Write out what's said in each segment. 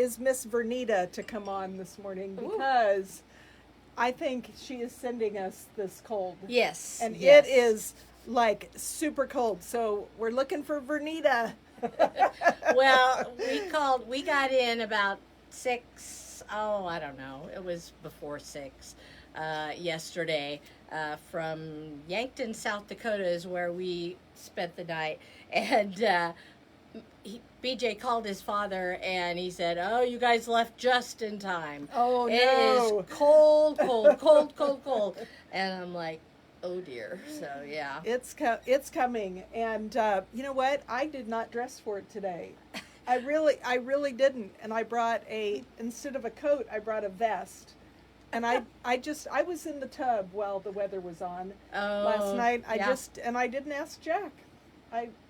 is Miss Vernita to come on this morning because I think she is sending us this cold. Yes. And yes. it is like super cold. So we're looking for Vernita. Well, we got in about 6, I don't know. It was before 6 yesterday from Yankton, South Dakota is where we spent the night. And BJ called his father and he said, "Oh, you guys left just in time. Oh, It no. is cold, cold, cold, cold, cold." And I'm like, oh dear. So, yeah. It's coming. And you know what? I did not dress for it today. I really didn't. And I brought instead of a coat, I brought a vest. And I was in the tub while the weather was on last night. I didn't ask Jack.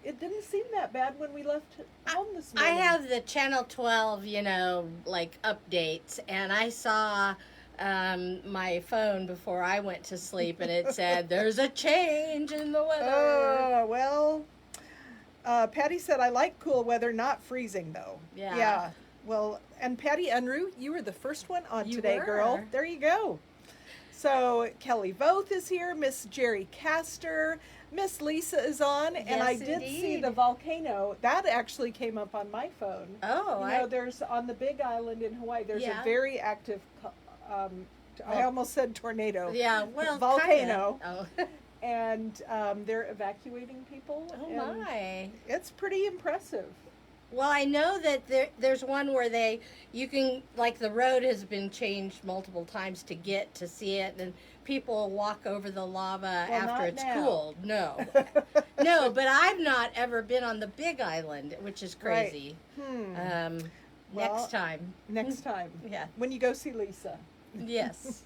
It didn't seem that bad when we left home this morning. I have the Channel 12, like updates, and I saw my phone before I went to sleep, and it said, "There's a change in the weather." Oh, well, Patty said, "I like cool weather, not freezing, though." Yeah. Yeah. Well, and Patty Unruh, you were the first one on You today, were. girl. There you go. So Kelly Voth is here, Miss Jerry Castor, Miss Lisa is on, and I did see the volcano. That actually came up on my phone. Oh, there's on the Big Island in Hawaii, there's a Yeah. very active, I almost said tornado. Yeah, well, volcano. Kinda. Oh. And they're evacuating people. Oh, and my. It's pretty impressive. Well, I know that there's one where you can, like, the road has been changed multiple times to get to see it, and people walk over the lava after it's cooled. No. No, but I've not ever been on the Big Island, which is crazy. Right. Next time. Next time. Yeah. When you go see Lisa. Yes.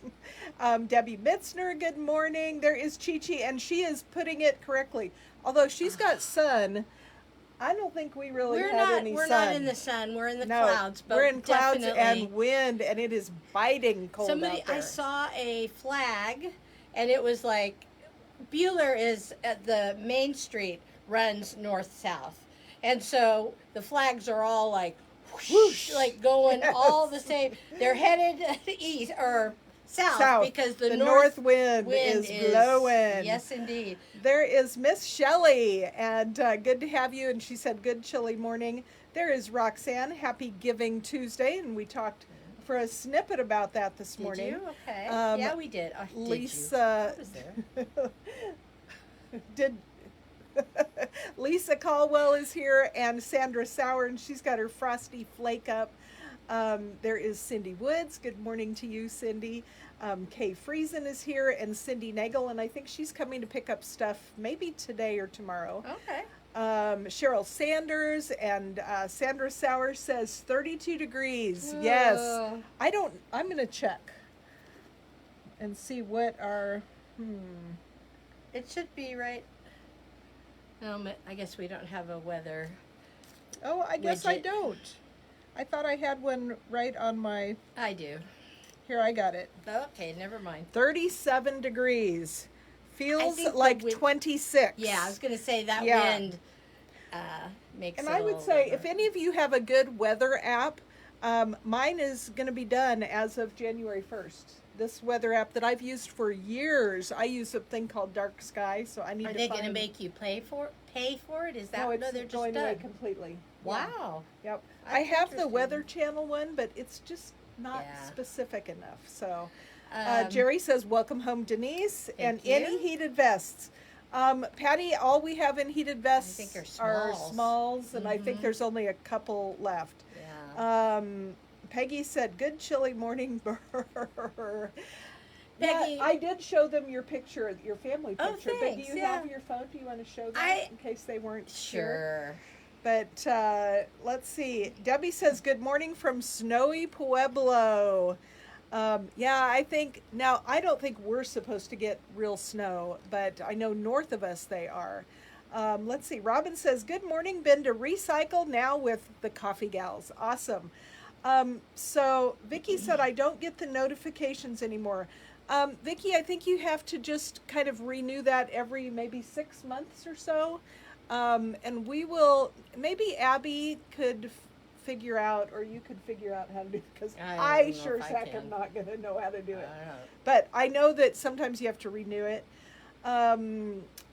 Debbie Mitzner, good morning. There is Chi-Chi, and she is putting it correctly. Although she's got sun, I don't think we really have any sun. We're not in the sun. We're in the clouds. But we're in clouds definitely. and wind, and it is biting cold out there. I saw a flag, and it was like, Bueller is at the Main Street, runs north-south. And so the flags are all like, whoosh, like going all the same. They're headed east or south because the north wind is blowing. Yes, indeed. There is Miss Shelley, and good to have you. And she said, "Good chilly morning." There is Roxanne. Happy Giving Tuesday, and we talked for a snippet about that this morning. Did you? Okay. Yeah, we did. Oh, Lisa I was there. did. Lisa Caldwell is here, and Sandra Sauer, and she's got her frosty flake up. There is Cindy Woods. Good morning to you, Cindy. Kay Friesen is here, and Cindy Nagel, and I think she's coming to pick up stuff maybe today or tomorrow. Okay. Cheryl Sanders, and Sandra Sauer says 32 degrees. Yes. I'm going to check and see what our, It should be right. I guess we don't have a weather. Oh, I guess I widget. don't. I thought I had one right on my... I do. Here, I got it. Okay, never mind. 37 degrees. Feels think like the wind- 26. Yeah, I was going to say that wind makes And it I a would little say, bit if any of you have a good weather app, mine is going to be done as of January 1st. This weather app that I've used for years, I use a thing called Dark Sky, so I need Are to they find... going to make you pay for it? Is that No, it's they're just going away done? completely. Wow. Yep. That's I have the interesting. Weather Channel one, but it's just not Yeah. specific enough. So, Um, Jerry says, "Welcome home, Denise." And thank you. any heated vests. Patty, all we have in heated vests think are are smalls. smalls, and I think there's only a couple left. Yeah. Peggy said, "Good chilly morning, brr." Peggy- Yeah, I did show them your picture, your family Oh, picture. But thanks, do you yeah. have your phone? Do you want to show that in case they weren't Sure. But let's see. Debbie says, "Good morning from snowy Pueblo." Yeah, I don't think we're supposed to get real snow, but I know north of us they are. Let's see. Robin says, "Good morning. Been to recycle now with the Coffee Gals. Awesome." So Vicki said, "I don't get the notifications anymore." Vicki, I think you have to just kind of renew that every maybe 6 months or so. And we will, maybe Abby could figure out, or you could figure out how to do it, because I I don't know sure if as I heck can. am not going to know how to do it. I don't know. But I know that sometimes you have to renew it.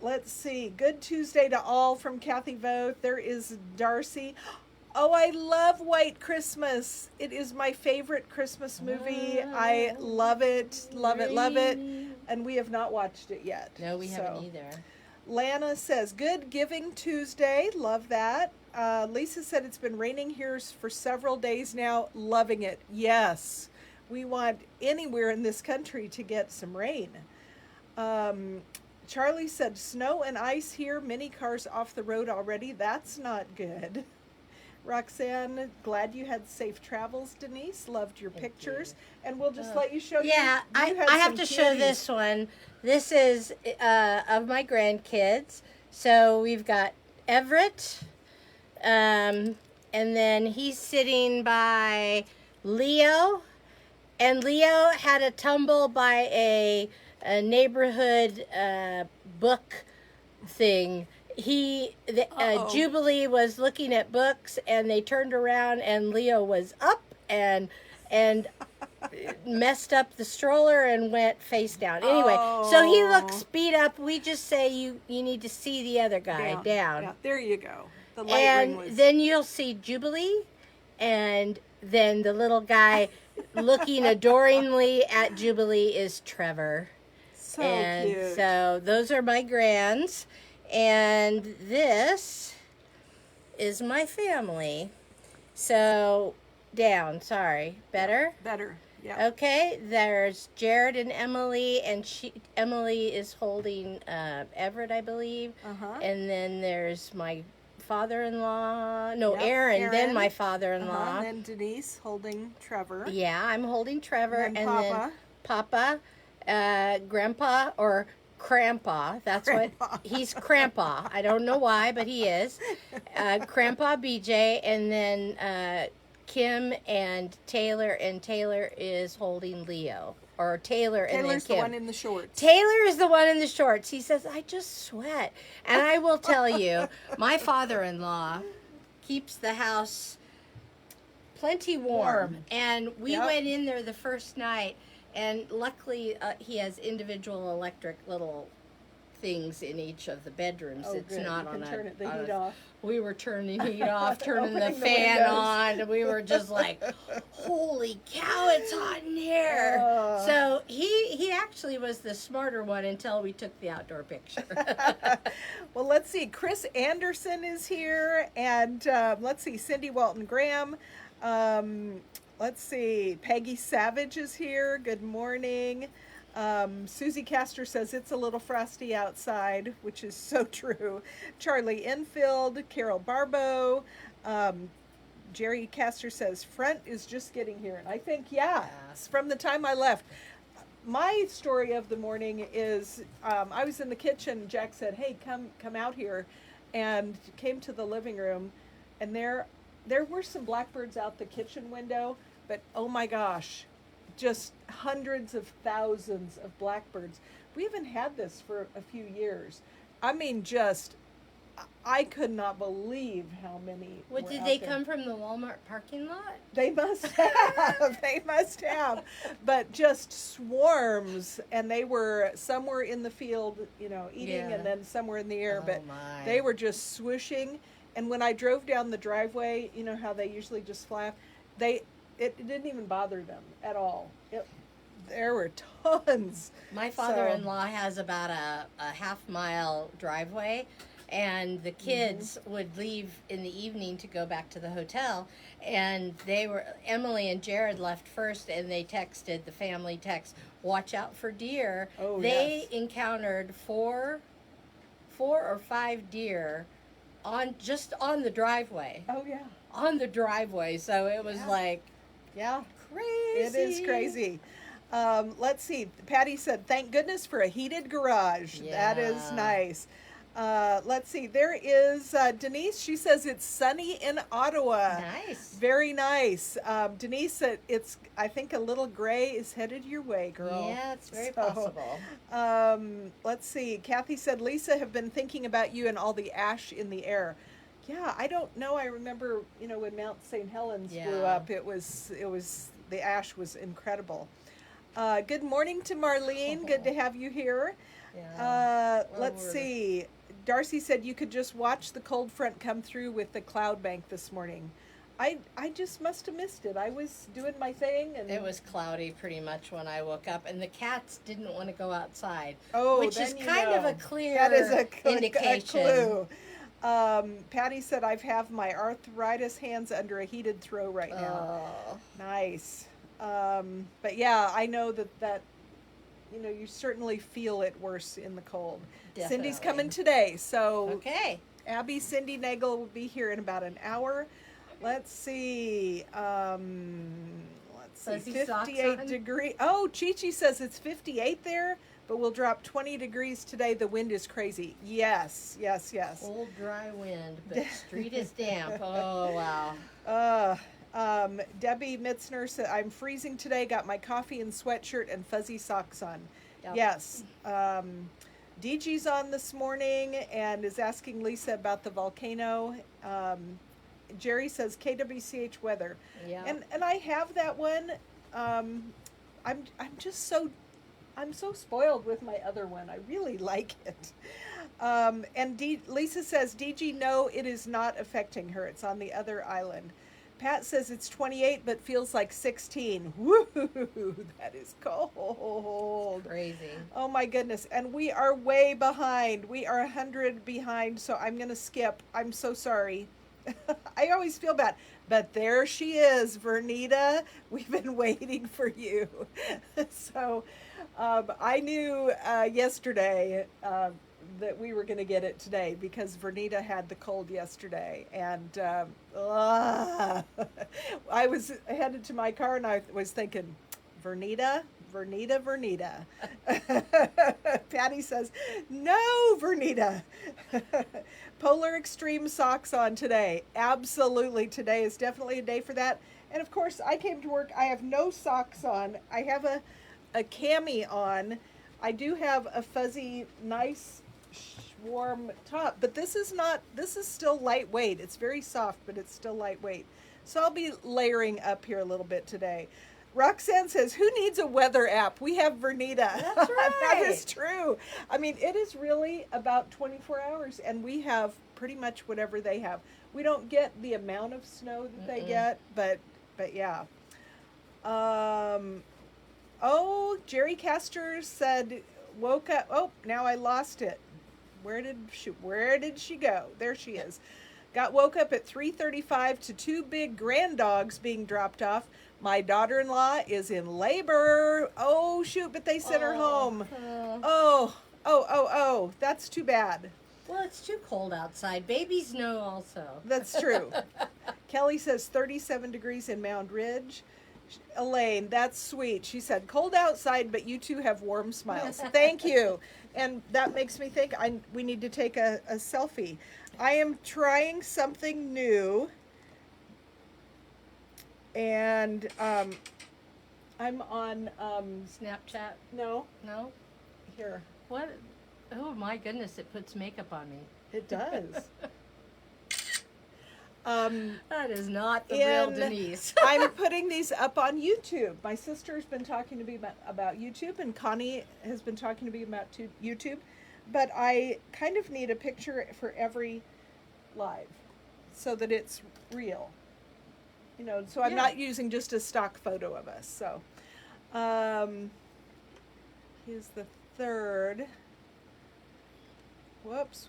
Let's see. Good Tuesday to all from Kathy Voth. There is Darcy. Oh, I love White Christmas. It is my favorite Christmas movie. I love it, love it, love it. And we have not watched it yet. No, we haven't either. Lana says, good Giving Tuesday. Love that. Lisa said it's been raining here for several days now. Loving it. Yes. We want anywhere in this country to get some rain. Charlie said, snow and ice here. Many cars off the road already. That's not good. Roxanne, glad you had safe travels, Denise. Loved your pictures. And we'll just let you show Yeah, you had I have some to show cuties. this one. This is of my grandkids. So we've got Everett, and then he's sitting by Leo. And Leo had a tumble by a neighborhood book thing. Jubilee was looking at books, and they turned around, and Leo was up and messed up the stroller and went face down. Anyway, so he looks beat up. We just say you need to see the other guy down. Yeah, there you go. The light ring And was... then you'll see Jubilee, and then the little guy looking adoringly at Jubilee is Trevor. So and cute. So those are my grands. And this is my family. So down, sorry. Better? Better. Yeah. Okay, there's Jared and Emily, and Emily is holding Everett, I believe. Uh-huh. And then there's my father-in-law. No, Yep, Aaron, then my father-in-law. Uh-huh. And then Denise holding Trevor. Yeah, I'm holding Trevor. And then then Papa, Grandpa, or Crampa. That's Grandpa. what he's. Crampa. I don't know why, but he is. Crampa BJ, and then Kim and Taylor is holding Leo. Or Taylor and Taylor's then Kim. the one in the shorts. Taylor is the one in the shorts. He says, I just sweat. And I will tell you, my father-in-law keeps the house plenty warm. And we went in there the first night, and luckily he has individual electric little things in each of the bedrooms. Oh, it's good. not You on can turn the heat off. We were turning the heat off, turning the Opening the fan windows. on, and we were just like, holy cow, it's hot in here. So he actually was the smarter one until we took the outdoor picture. Well, let's see. Chris Anderson is here, and let's see, Cindy Walton Graham. Let's see, Peggy Savage is here. Good morning. Susie Castor says it's a little frosty outside, which is so true. Charlie Enfield, Carol Barbeau, Jerry Castor says front is just getting here, and I think it's from the time I left. My story of the morning is I was in the kitchen. Jack said, "Hey, come out here," and came to the living room, and there were some blackbirds out the kitchen window, but oh my gosh, just hundreds of thousands of blackbirds. We haven't had this for a few years. I mean, I could not believe how many were Did out they there. come from the Walmart parking lot? They must have. They must have. But just swarms, and some were in the field, eating, and then some were in the air. But they were just swooshing. And when I drove down the driveway, you know how they usually just fly off? It didn't even bother them at all. There were tons. My father-in-law has about a half-mile driveway, and the kids would leave in the evening to go back to the hotel, and Emily and Jared left first, and they texted, the family text, watch out for deer. They encountered four or five deer just on the driveway. Oh, yeah. On the driveway, so it was like, crazy. It is crazy. Let's see. Patty said, thank goodness for a heated garage. That is nice. Let's see. There is Denise. She says it's sunny in Ottawa. Nice. Very nice. Denise said I think a little gray is headed your way, girl. Yeah, it's very possible. Let's see. Kathy said, Lisa, have been thinking about you and all the ash in the air. Yeah, I don't know. I remember, when Mount St. Helens blew Yeah. up, it was the ash was incredible. Good morning to Marlene. Good to have you here. Yeah. Well, Let's see. Darcy said you could just watch the cold front come through with the cloud bank this morning. I just must have missed it. I was doing my thing, and It was cloudy pretty much when I woke up, and the cats didn't want to go outside, oh, which is then kind of a know. clear That is a indication. clue. Patty said I have my arthritis hands under a heated throw right now. Oh, Nice. But yeah, I know that you certainly feel it worse in the cold. Cindy's definitely. coming today, so Okay. Abby Cindy Nagel will be here in about an hour. Let's see. Fuzzy socks 58 on? degree. Oh, Chi Chi says it's 58 there, but we'll drop 20 degrees today. The wind is crazy. Yes, yes, yes. Cold, dry wind, but street is damp. Oh, wow. Debbie Mitzner said, I'm freezing today, got my coffee and sweatshirt and fuzzy socks on. Yep. Yes. DG's on this morning and is asking Lisa about the volcano. Jerry says KWCH weather. Yeah. And I have that one. I'm just I'm so spoiled with my other one. I really like it. And Lisa says, DG, no, it is not affecting her. It's on the other island. Pat says it's 28, but feels like 16. Woo, that is cold. Crazy. Oh my goodness. And we are way behind. We are 100 behind, so I'm going to skip. I'm so sorry. I always feel bad. But there she is, Vernita. We've been waiting for you. So I knew yesterday that we were going to get it today because Vernita had the cold yesterday. And I was headed to my car and I was thinking, Vernita. Patty says, no, Vernita. Polar Extreme socks on today. Absolutely. Today is definitely a day for that. And of course, I came to work. I have no socks on. I have a cami on. I do have a fuzzy, nice, warm top. But this is still lightweight. It's very soft, but it's still lightweight. So I'll be layering up here a little bit today. Roxanne says, who needs a weather app? We have Vernita. That's right. That is true. I mean, it is really about 24 hours, and we have pretty much whatever they have. We don't get the amount of snow that they get, but yeah. Oh, Jerry Castor said, woke up. Oh, now I lost it. Where did she go? There she is. Woke up at 3:35 to two big grand dogs being dropped off. My daughter-in-law is in labor. Oh, shoot, but they sent her home. Oh, that's too bad. Well, it's too cold outside. Babies know also. That's true. Kelly says 37 degrees in Mound Ridge. Elaine, that's sweet. She said, cold outside, but you two have warm smiles. Thank you. And that makes me think we need to take a selfie. I am trying something new. And I'm on Snapchat? no, No? here. What? Oh my goodness, it puts makeup on me. It does. That is not the real In- Denise. I'm putting these up on YouTube. My sister's been talking to me about YouTube, and Connie has been talking to me about YouTube. But I kind of need a picture for every live so that it's real. So I'm Yeah. not using just a stock photo of us. So here's the third. Whoops.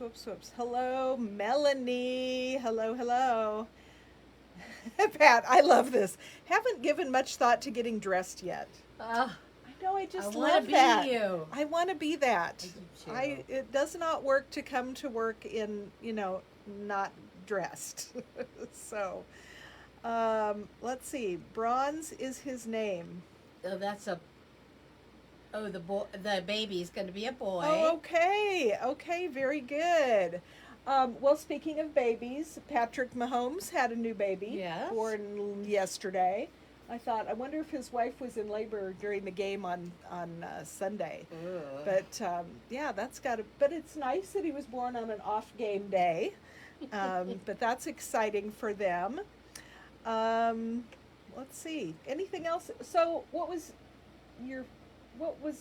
Hello, Melanie. Hello. Pat, I love this. Haven't given much thought to getting dressed yet. I know, I just love that. You. I want to be that. I do too. It does not work to come to work in, not dressed. So, let's see. Bronze is his name. Oh, that's a. Oh, the baby's going to be a boy. Oh, okay, very good. Well, speaking of babies, Patrick Mahomes had a new baby Yes. born yesterday. I wonder if his wife was in labor during the game on Sunday. Ugh. But yeah, but it's nice that he was born on an off game day. But that's exciting for them. Let's see. Anything else? So, what was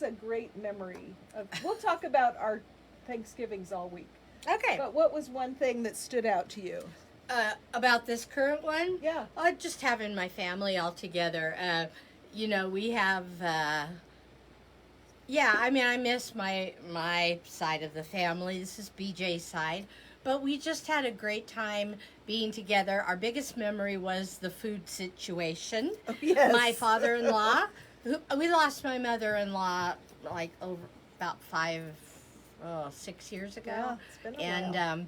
a great memory of? We'll talk about our Thanksgivings all week. Okay. But what was one thing that stood out to you? About this current one? Yeah. Just having my family all together. We have. Yeah, I mean, I miss my side of the family. This is BJ's side. But we just had a great time being together. Our biggest memory was the food situation. Oh, yes. My father-in-law, we lost my mother-in-law like over about 6 years ago. Yeah, it's been a while.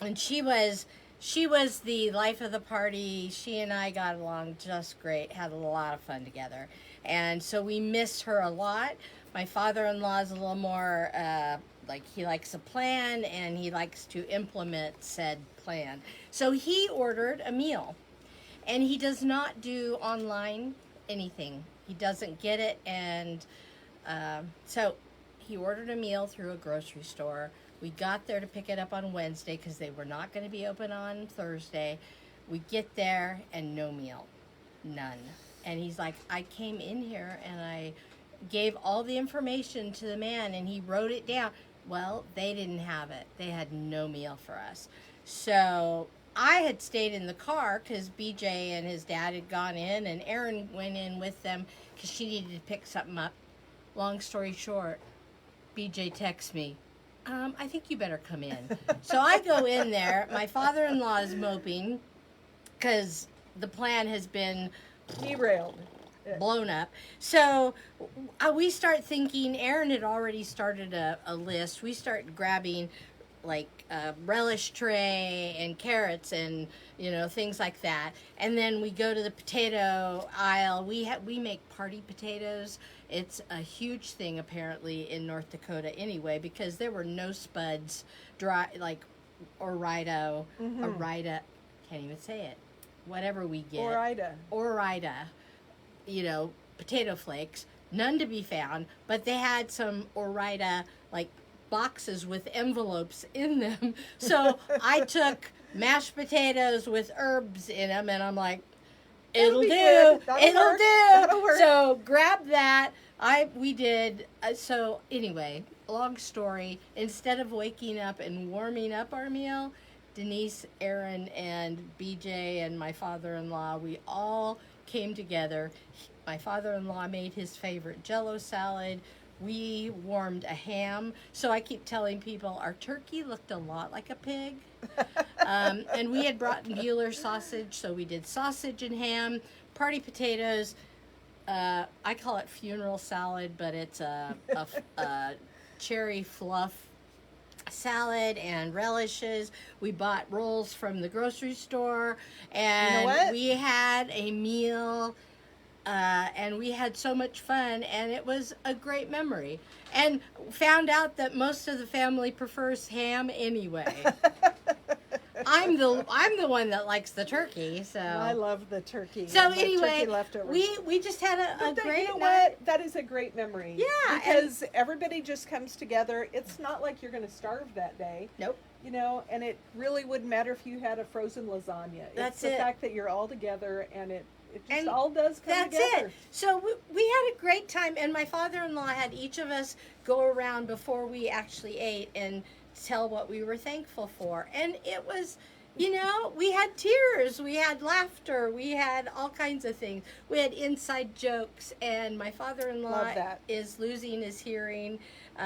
And she was the life of the party. She and I got along just great, had a lot of fun together. And so we miss her a lot. My father-in-law is a little more, he likes a plan and he likes to implement said plan. So he ordered a meal. And he does not do online anything. He doesn't get it. And so he ordered a meal through a grocery store. We got there to pick it up on Wednesday because they were not going to be open on Thursday. We get there and no meal. None. And he's like, I came in here and I gave all the information to the man and he wrote it down. Well, they didn't have it. They had no meal for us. So I had stayed in the car because BJ and his dad had gone in and Erin went in with them because she needed to pick something up. Long story short, BJ texts me, I think you better come in. So I go in there. My father-in-law is moping because the plan has been Derailed. blown up. So we start thinking, Erin had already started a list. We start grabbing like a relish tray and carrots and things like that. And then we go to the potato aisle. We make party potatoes. It's a huge thing apparently in North Dakota anyway because there were no spuds, dry like Orida, Orida, can't even say it. Whatever we get. Orida. Potato flakes, none to be found, but they had some Orida like boxes with envelopes in them. So I took mashed potatoes with herbs in them, and I'm like, it'll do. That'll work. So grab that. We did. So anyway, long story. Instead of waking up and warming up our meal, Denise, Erin, and BJ and my father-in-law, we all came together. My father-in-law made his favorite Jell-O salad. We warmed a ham. So I keep telling people our turkey looked a lot like a pig. And we had brought Mueller sausage, so we did sausage and ham, party potatoes. I call it funeral salad, but it's a cherry fluff salad and relishes. We bought rolls from the grocery store, and we had a meal. And we had so much fun, and it was a great memory. And found out that most of the family prefers ham anyway. I'm the one that likes the turkey, so I love the turkey. So and anyway, turkey leftovers. we just had a great you know night. what? That is a great memory. Yeah, because everybody just comes together. It's not like you're going to starve that day. Nope. And it really wouldn't matter if you had a frozen lasagna. That's it's the it. fact that you're all together and it just And all does come That's together. it. So we had a great time, and my father-in-law had each of us go around before we actually ate and tell what we were thankful for. And it was, we had tears, we had laughter, we had all kinds of things. We had inside jokes, and my father-in-law Love that. is losing his hearing.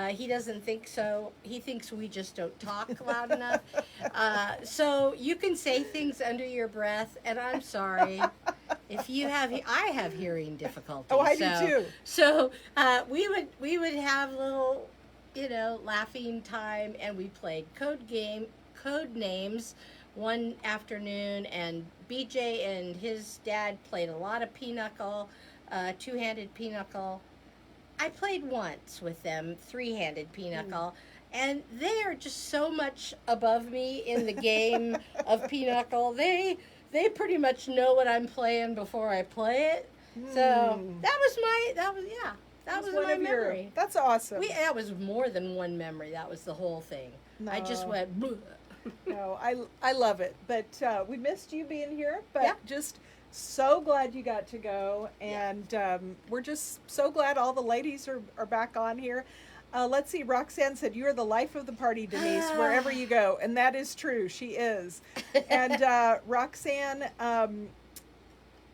He doesn't think so. He thinks we just don't talk loud enough. So you can say things under your breath, and I'm sorry. If you have, I have hearing difficulties. Oh, I do too. So we would have little, laughing time, and we played code names one afternoon, and BJ and his dad played a lot of pinochle, two-handed pinochle. I played once with them, three-handed pinochle. And they are just so much above me in the game of pinochle. They pretty much know what I'm playing before I play it. So that was my memory. That's awesome. That was more than one memory. That was the whole thing. No. I just went, "Bleh." No, I love it. But we missed you being here, but Yeah. just so glad you got to go. And we're just so glad all the ladies are back on here. Let's see, Roxanne said, "You are the life of the party, Denise, wherever you go." And that is true. She is. And Roxanne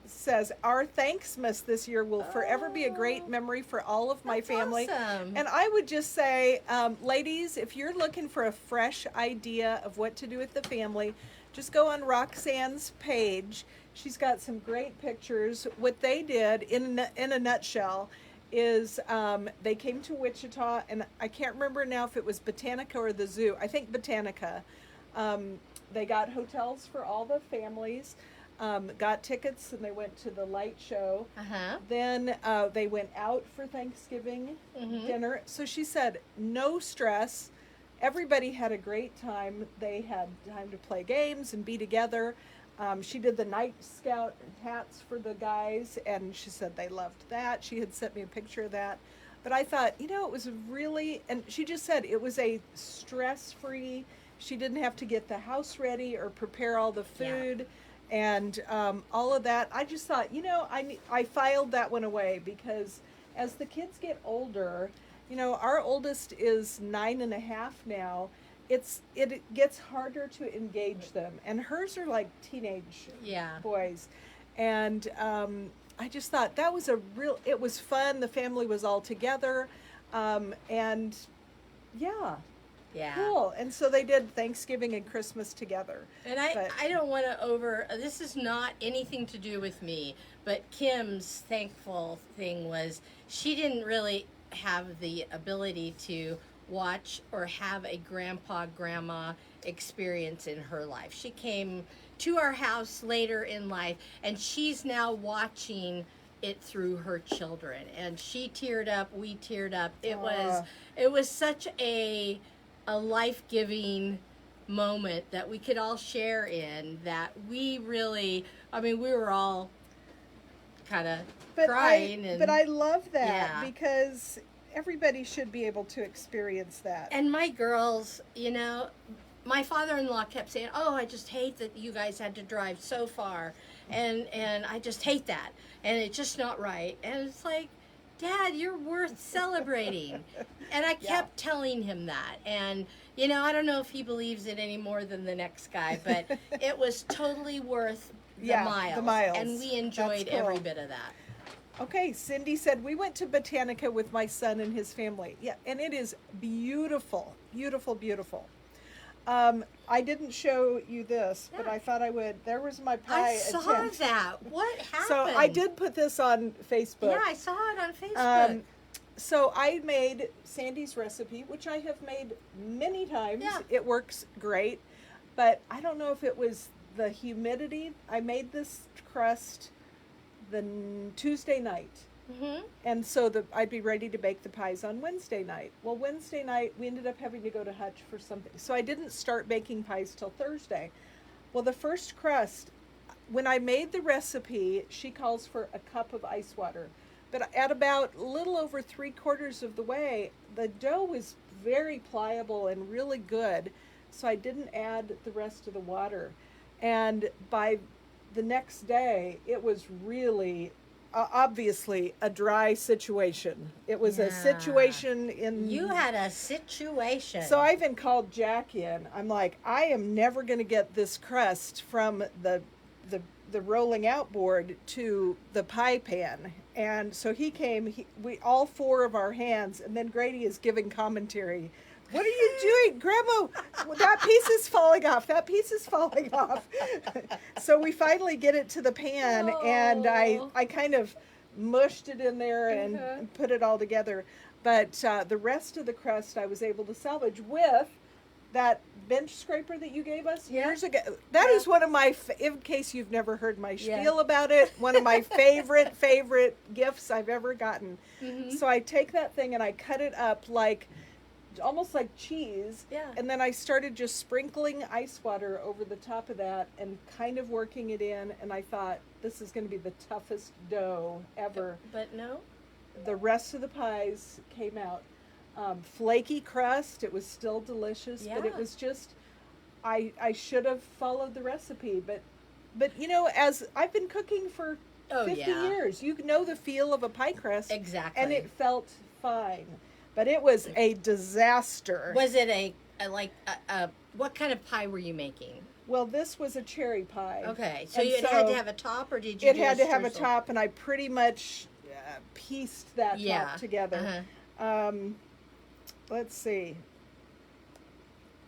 says, "Our Thanksmas this year will forever be a great memory for all of my That's family." awesome. And I would just say, ladies, if you're looking for a fresh idea of what to do with the family, just go on Roxanne's page. She's got some great pictures. What they did, in a nutshell, is they came to Wichita, and I can't remember now if it was Botanica or the zoo. I think Botanica. They got hotels for all the families. Got tickets, and they went to the light show. Then they went out for Thanksgiving dinner. So she said, no stress. Everybody had a great time. They had time to play games and be together. She did the Night Scout hats for the guys, and she said they loved that. She had sent me a picture of that. But I thought, it was really, and she just said it was a stress-free, she didn't have to get the house ready or prepare all the food. Yeah. And all of that. I just thought, I filed that one away, because as the kids get older, our oldest is 9.5 now. It gets harder to engage them, and hers are like teenage boys. And I just thought that was it was fun. The family was all together, and yeah. Yeah. Cool. And so they did Thanksgiving and Christmas together. And I don't want to this is not anything to do with me, but Kim's thankful thing was she didn't really have the ability to watch or have a grandma experience in her life. She came to our house later in life, and she's now watching it through her children. And she teared up, we teared up. It was such a life-giving moment that we could all share in, that we really, we were all kind of crying. But I love that, because everybody should be able to experience that. And my girls, my father-in-law kept saying, "Oh, I just hate that you guys had to drive so far, and I just hate that, and it's just not right." And it's like, Dad, you're worth celebrating. And I kept telling him that. And, I don't know if he believes it any more than the next guy, but it was totally worth the miles. And we enjoyed every bit of that. Okay, Cindy said, "We went to Botanica with my son and his family." Yeah, and it is beautiful, beautiful, beautiful. I didn't show you this, but I thought I would. There was my pie attempt. I saw that. What happened? So I did put this on Facebook. Yeah, I saw it on Facebook. So I made Sandy's recipe, which I have made many times. Yeah. It works great, but I don't know if it was the humidity. I made this crust the Tuesday night. And so I'd be ready to bake the pies on Wednesday night. Well, Wednesday night, we ended up having to go to Hutch for something. So I didn't start baking pies till Thursday. Well, the first crust, when I made the recipe, she calls for a cup of ice water. But at about a little over 3/4 of the way, the dough was very pliable and really good. So I didn't add the rest of the water. And by the next day, it was really... obviously a dry situation. It was a situation in... You had a situation. So I even called Jack in. I'm like, I am never going to get this crust from the rolling out board to the pie pan. And so he came, we all four of our hands, and then Grady is giving commentary. "What are you doing, Grandma? That piece is falling off. That piece is falling off." So we finally get it to the pan, and I kind of mushed it in there and put it all together. But the rest of the crust I was able to salvage with that bench scraper that you gave us years ago. That is one of my, in case you've never heard my spiel about it, one of my favorite gifts I've ever gotten. So I take that thing and I cut it up almost like cheese. And then I started just sprinkling ice water over the top of that and kind of working it in. And I thought, this is going to be the toughest dough ever. But no. The rest of the pies came out flaky crust. It was still delicious, but it was just, I should have followed the recipe, but as I've been cooking for Oh 50 yeah. years, you know the feel of a pie crust, Exactly. and it felt fine, but it was a disaster. Was it a what kind of pie were you making? Well, this was a cherry pie. Okay, so And it had to have a top, or did you? It do had to have a streusel? top, and I pretty much pieced that Yeah. top together. Uh-huh. Let's see.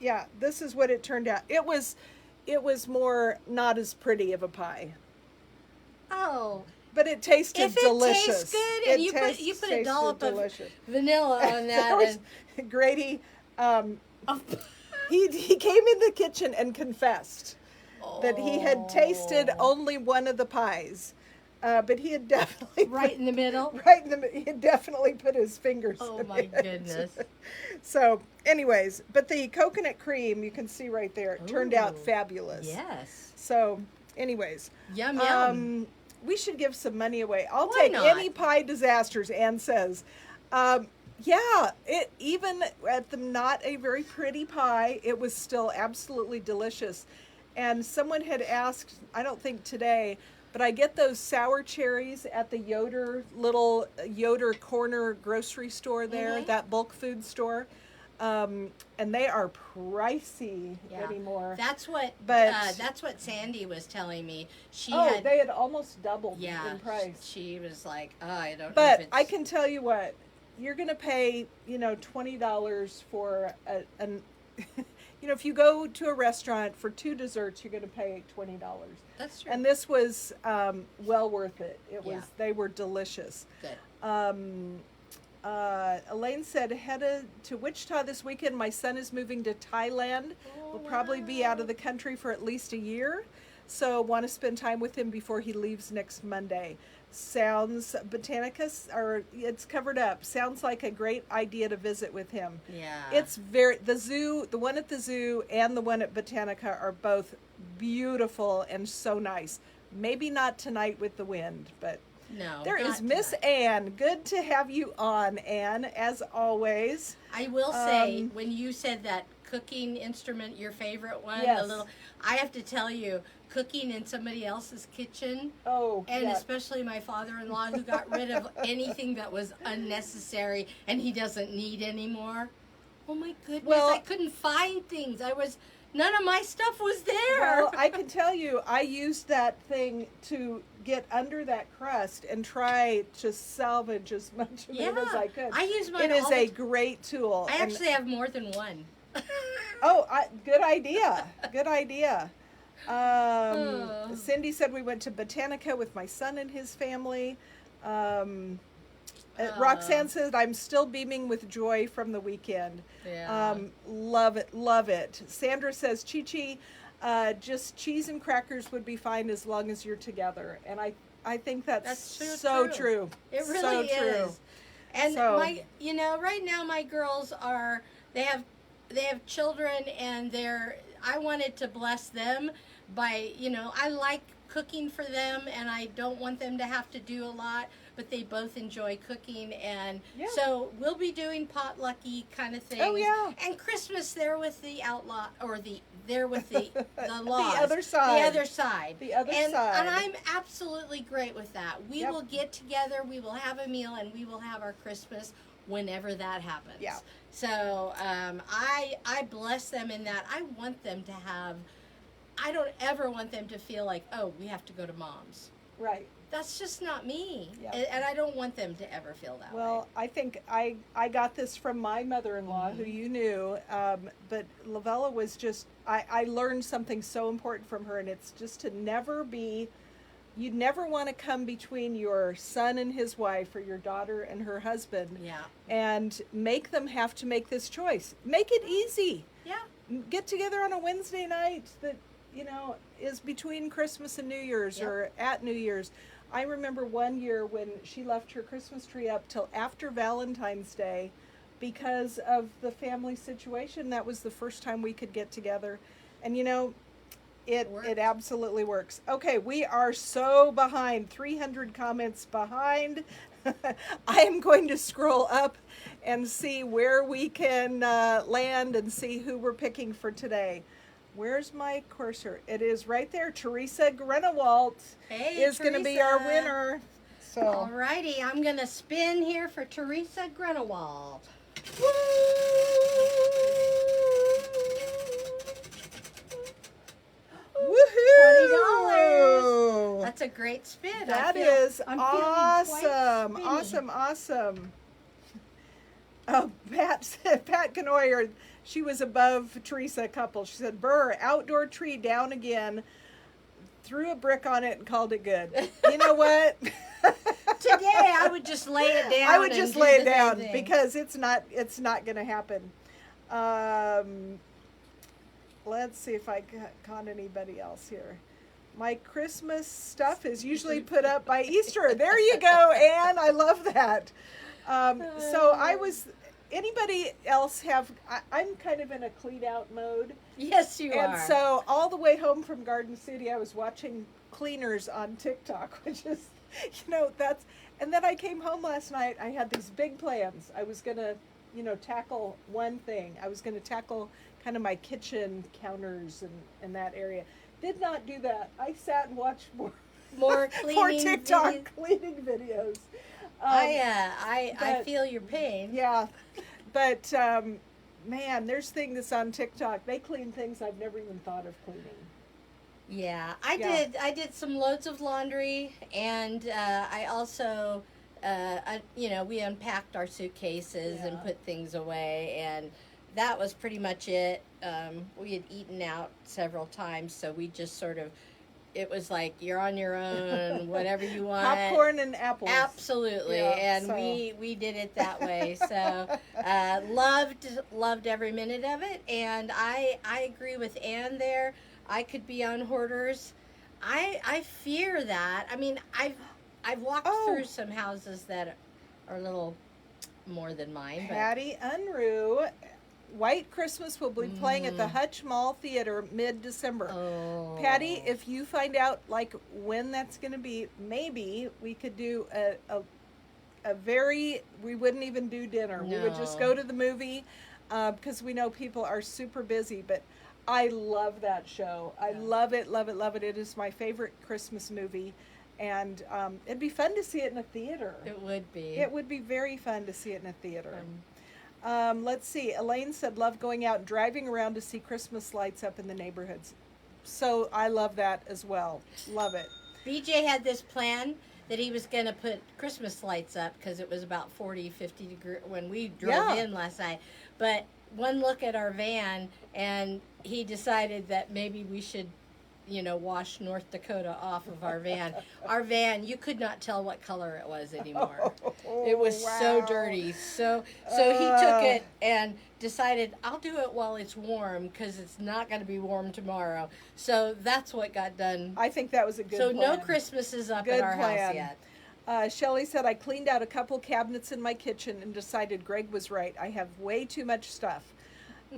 Yeah, this is what it turned out. It was more not as pretty of a pie, Oh, but it tasted if it delicious. tastes good, and you put a tasted dollop delicious. of vanilla on There that, was Grady. and He came in the kitchen and confessed that he had tasted Oh. only one of the pies, but he had definitely right in the middle. he had definitely put his fingers. Oh in my it. goodness. So, anyways, but the coconut cream you can see right there, it turned out Ooh. fabulous. Yes. So, anyways, Yum yum. we should give some money away. I'll Why take not? any pie disasters. Ann says. Yeah, it even at the not a very pretty pie, it was still absolutely delicious. And someone had asked, I don't think today, but I get those sour cherries at the little Yoder corner grocery store there, Mhm. that bulk food store. And they are pricey Yeah. anymore. That's what. But- that's what Sandy was telling me. She Oh, had. they had almost doubled Yeah. in price. She was like, oh, I don't know. But if it's... I can tell you what, you're going to pay, $20 for an, if you go to a restaurant for 2 desserts, you're going to pay $20. That's true. And this was well worth it. Yeah. They were delicious. Good. Elaine said, headed to Wichita this weekend. My son is moving to Thailand. Oh, Will probably be out of the country for at least a year. So want to spend time with him before he leaves next Monday. Sounds Botanicus, or it's covered up. Sounds like a great idea to visit with him. Yeah. It's the one at the zoo and the one at Botanica are both beautiful and so nice. Maybe not tonight with the wind, but no. there is not Miss tonight. Ann. Good to have you on, Ann, as always. I will say, when you said that cooking instrument, your favorite one, Yes. I have to tell you, cooking in somebody else's kitchen, Oh, and yeah. especially my father-in-law who got rid of anything that was unnecessary and he doesn't need anymore. Oh my goodness, Well- I couldn't find things. None of my stuff was there. Well, I can tell you, I used that thing to get under that crust and try to salvage as much of it as I could. I use mine It is all a the great tool. I And- actually have more than one. good idea. Good idea. Oh. Cindy said we went to Botanica with my son and his family. Roxanne said, I'm still beaming with joy from the weekend. Yeah. Love it, love it. Sandra says, Chi-Chi, just cheese and crackers would be fine as long as you're together. And I think that's so true. It really so true. is. And So- right now my girls they have children, and I wanted to bless them by, I like cooking for them, and I don't want them to have to do a lot, but they both enjoy cooking, and Yeah. so we'll be doing potlucky kind of things. Oh, yeah. And Christmas, they're with the outlaw, or they're with the laws. The other side. The other side. The other and, side. And I'm absolutely great with that. We Yep. will get together, we will have a meal, and we will have our Christmas whenever that happens. Yeah. So I bless them in that. I want them to have, I don't ever want them to feel like, oh, we have to go to mom's. Right. That's just not me. Yeah. And I don't want them to ever feel that way. Well, I think I got this from my mother-in-law, who you knew, but Lavella was just, I learned something so important from her, and it's just to never be, you never want to come between your son and his wife, or your daughter and her husband, Yeah. and make them have to make this choice. Make it easy. Yeah. Get together on a Wednesday night that, is between Christmas and New Year's, Yep. or at New Year's. I remember one year when she left her Christmas tree up till after Valentine's Day because of the family situation. That was the first time we could get together. And it Worked. absolutely works. Okay, we are so behind, 300 comments behind. I am going to scroll up and see where we can land and see who we're picking for today. Where's my cursor? It is right there. Teresa Grenewalt Hey, is going to be our Teresa. winner. So, Alrighty, I'm gonna spin here for Teresa Grenewald. woohoo! $20. That's a great spin. That is I'm feeling quite spinny. awesome. Oh, Pat Canoyer, she was above Teresa a couple. She said, Burr, outdoor tree down again, threw a brick on it and called it good. You know what? Today I would just lay it down. I would just lay it down thing. because it's not going to happen. Let's see if I caught anybody else here. My Christmas stuff is usually put up by Easter. There you go, Anne. I love that. So anybody else have, I'm kind of in a clean out mode. Yes, you are. And so all the way home from Garden City, I was watching cleaners on TikTok, which is, and then I came home last night. I had these big plans. I was going to, tackle one thing. I was going to tackle kind of my kitchen counters and that area. Did not do that. I sat and watched more cleaning TikTok videos. cleaning videos. I feel your pain. Yeah, but man, there's things on TikTok. They clean things I've never even thought of cleaning. Yeah, I did some loads of laundry, and I also, we unpacked our suitcases and put things away, and that was pretty much it. We had eaten out several times, so we just sort of, it was like, you're on your own, whatever you want. Popcorn and apples. Absolutely, Yeah, and so. we did it that way. So loved every minute of it, and I agree with Ann there. I could be on Hoarders. I fear that. I mean, I've walked through some houses that are a little more than mine. Patty Unruh, White Christmas will be playing at the Hutch Mall Theater mid-December. Oh. Patty, if you find out like when that's going to be, maybe we could do we wouldn't even do dinner. No. We would just go to the movie because we know people are super busy, but I love that show. I love it, love it, love it. It is my favorite Christmas movie, and it'd be fun to see it in a theater. It would be. It would be very fun to see it in a theater. Let's see. Elaine said, love going out and driving around to see Christmas lights up in the neighborhoods. So I love that as well. Love it. BJ had this plan that he was going to put Christmas lights up because it was about 40, 50 degrees when we drove in last night. But one look at our van, and he decided that maybe we should, wash North Dakota off of our van. Our van, you could not tell what color it was anymore. It was so dirty. So he took it and decided, I'll do it while it's warm because it's not going to be warm tomorrow. So that's what got done. I think that was a good plan. So no Christmas is up at our house yet. Shelley said, I cleaned out a couple cabinets in my kitchen and decided Greg was right. I have way too much stuff.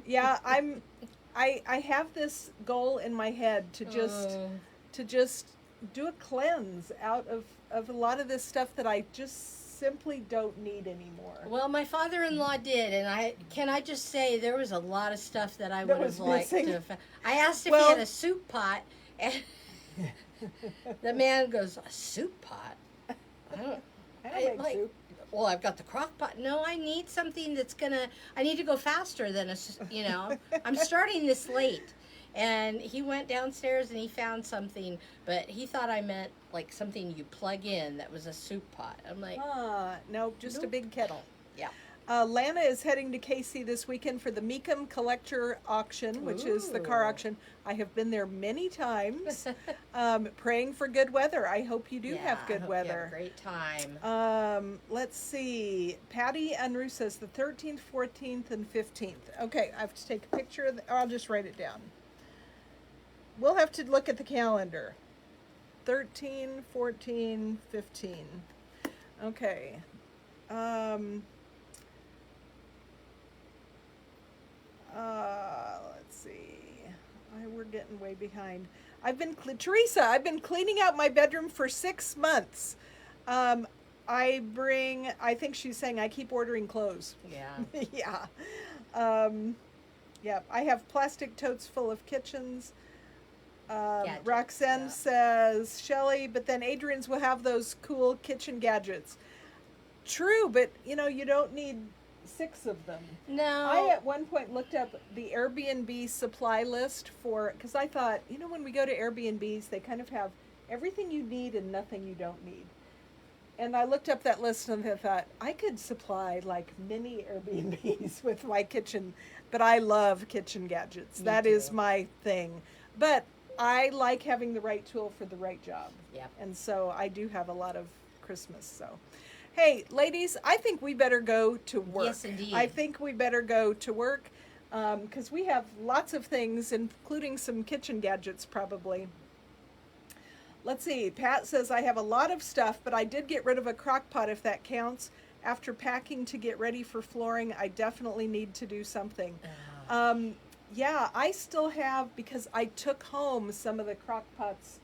Yeah, I have this goal in my head to just do a cleanse out of a lot of this stuff that I just simply don't need anymore. Well, my father-in-law did, and I just say there was a lot of stuff that I would have liked to have. I asked if he had a soup pot, and the man goes, a soup pot? I don't make soup. Well, I've got the crock pot. No, I need something I need to go faster than I'm starting this late. And he went downstairs and he found something, but he thought I meant like something you plug in that was a soup pot. I'm like, no, just a big kettle. Yeah. Lana is heading to KC this weekend for the Meekum Collector Auction, which is the car auction. I have been there many times, praying for good weather. I hope you do have good weather. You have a great time. Let's see. Patty Unruh says the 13th, 14th, and 15th. Okay, I have to take a picture of or I'll just write it down. We'll have to look at the calendar. 13, 14, 15. Okay. Let's see. We're getting way behind. Teresa, I've been cleaning out my bedroom for 6 months. I think she's saying I keep ordering clothes. Yeah. Yeah. Yep. I have plastic totes full of kitchens. Gadgets, Roxanne yeah. says, Shelly, but then Adrian's will have those cool kitchen gadgets. True, but you know, you don't need 6 of them. I No. at one point looked up the Airbnb supply list for, because I thought, you know, when we go to Airbnbs, they kind of have everything you need and nothing you don't need. And I looked up that list and I thought, I could supply like mini Airbnbs with my kitchen, but I love kitchen gadgets. Me That is too. my thing. But I like having the right tool for the right job. Yep. And so I do have a lot of Christmas. So, hey, ladies, I think we better go to work. Yes, indeed. I think we better go to work because we have lots of things, including some kitchen gadgets probably. Let's see. Pat says, I have a lot of stuff, but I did get rid of a crock pot if that counts. After packing to get ready for flooring, I definitely need to do something. Yeah, I still have, because I took home some of the crock pots.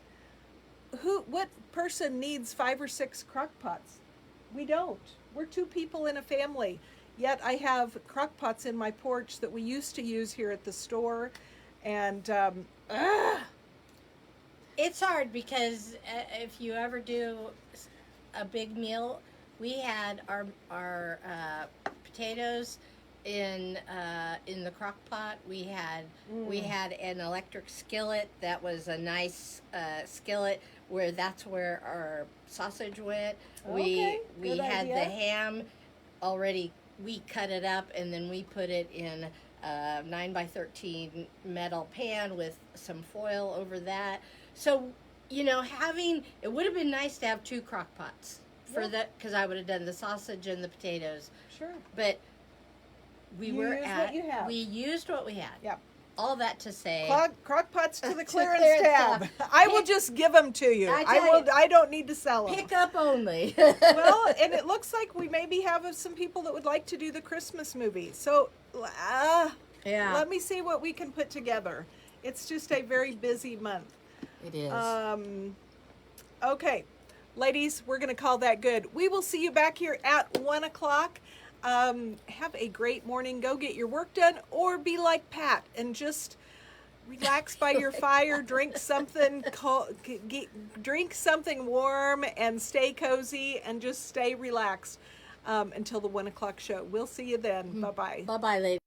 What person needs 5 or 6 crock pots? We don't. We're 2 people in a family. Yet I have crock pots in my porch that we used to use here at the store. And, It's hard because if you ever do a big meal, we had our potatoes in the crock pot. We had an electric skillet that was a nice skillet that's where our sausage went. Okay, We good had idea. the ham already. We cut it up and then we put it in a 9x13 metal pan with some foil over that. So, you know, it would have been nice to have 2 crock pots for Yeah. that, because I would have done the sausage and the potatoes. sure. But we You were used at what you have. we used what we had. Yep. All that to say, Crock pots to the To clearance clearance tab. tab. I will just give them to you. I tell you. I don't need to sell them. pick up only. Well, and it looks like we maybe have some people that would like to do the Christmas movie. So, yeah, let me see what we can put together. It's just a very busy month. it is. Okay, ladies, we're going to call that good. We will see you back here at 1 o'clock. Have a great morning. Go get your work done, or be like Pat and just relax by your fire. Drink something drink something warm and stay cozy and just stay relaxed until the 1 o'clock show. We'll see you then. Bye bye. Bye bye, ladies.